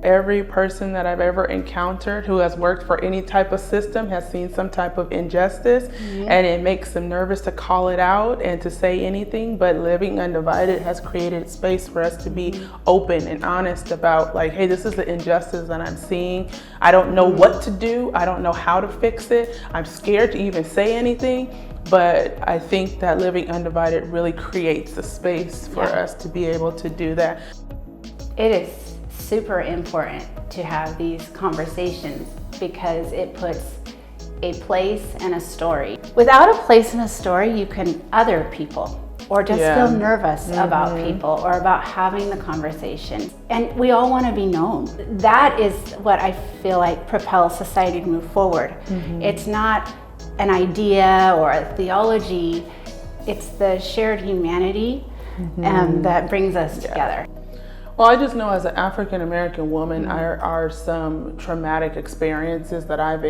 Every person that I've ever encountered who has worked for any type of system has seen some type of injustice, and it makes them nervous to call it out and to say anything. But Living Undivided has created space for us to be open and honest about, like, hey, this is the injustice that I'm seeing. I don't know what to do. I don't know how to fix it. I'm scared to even say anything. But I think that Living Undivided really creates a space for us to be able to do that. It is super important to have these conversations because it puts a place and a story. Without a place and a story, you can other people or just feel nervous about people or about having the conversation. And we all want to be known. That is what I feel like propels society to move forward. It's not an idea or a theology, it's the shared humanity that brings us together. Well, I just know as an African American woman, there are some traumatic experiences that I've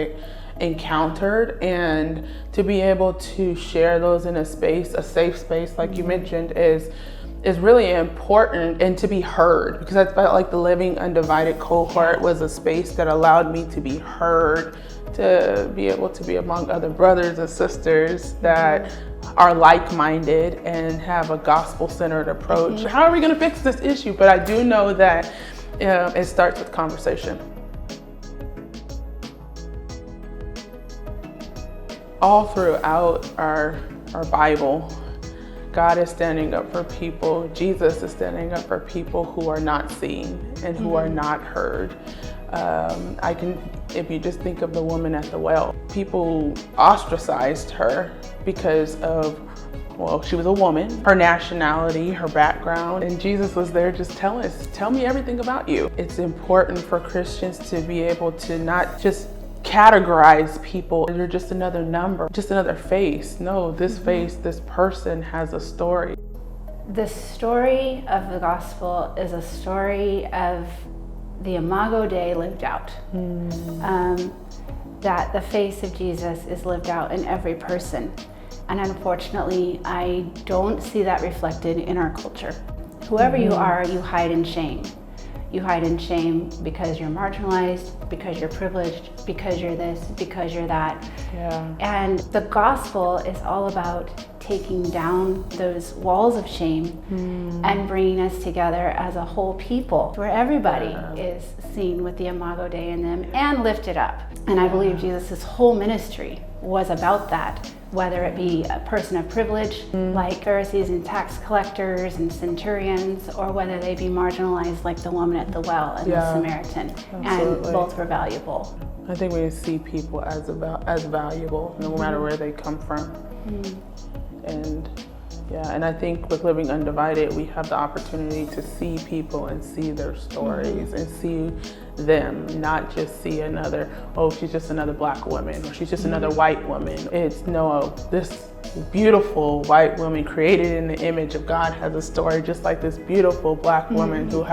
encountered, and to be able to share those in a space, a safe space, like you mentioned, is really important, and to be heard, because I felt like the Living Undivided cohort was a space that allowed me to be heard, to be able to be among other brothers and sisters that are like-minded and have a gospel-centered approach. How are we going to fix this issue? But I do know that it starts with conversation. All throughout our Bible, God is standing up for people. Jesus is standing up for people who are not seen and who are not heard. If you just think of the woman at the well, people ostracized her because of, well, she was a woman, her nationality, her background, and Jesus was there just tell me everything about you. It's important for Christians to be able to not just categorize people. You're just another number, just another face. No, this face, this person has a story. The story of the gospel is a story of the Imago Dei lived out. That the face of Jesus is lived out in every person. And unfortunately, I don't see that reflected in our culture. Whoever you are, you hide in shame. You hide in shame because you're marginalized, because you're privileged, because you're this, because you're that. And the gospel is all about taking down those walls of shame and bringing us together as a whole people where everybody is seen with the Imago Dei in them and lifted up. And I believe Jesus' whole ministry was about that, whether it be a person of privilege like Pharisees and tax collectors and centurions, or whether they be marginalized like the woman at the well and the Samaritan. And both were valuable. I think we see people as valuable no matter where they come from. And I think with Living Undivided, we have the opportunity to see people and see their stories and see them, not just see another, oh, she's just another black woman, or she's just another white woman. It's no, this beautiful white woman created in the image of God has a story, just like this beautiful black woman who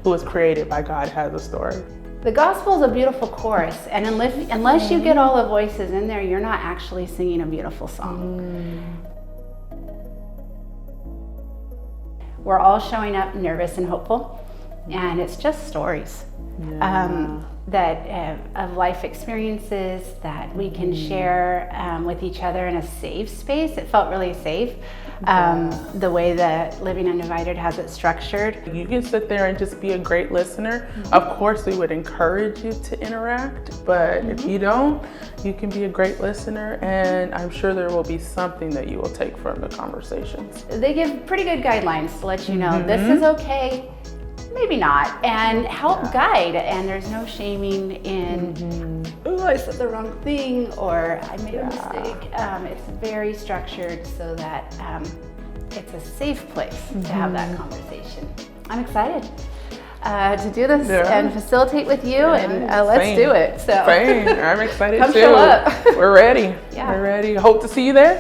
was created by God has a story. The gospel is a beautiful chorus, and unless you get all the voices in there, you're not actually singing a beautiful song. We're all showing up nervous and hopeful, and it's just stories of life experiences that we can share with each other in a safe space. It felt really safe, the way that Living Undivided has it structured. You can sit there and just be a great listener. Of course, we would encourage you to interact, but if you don't, you can be a great listener, and I'm sure there will be something that you will take from the conversations. They give pretty good guidelines to let you know this is okay, maybe not, and help guide. And there's no shaming in, oh, I said the wrong thing, or I made a mistake. It's very structured so that it's a safe place to have that conversation. I'm excited to do this and facilitate with you, and let's do it. So I'm excited Come too. show up. We're ready. We're ready. Hope to see you there.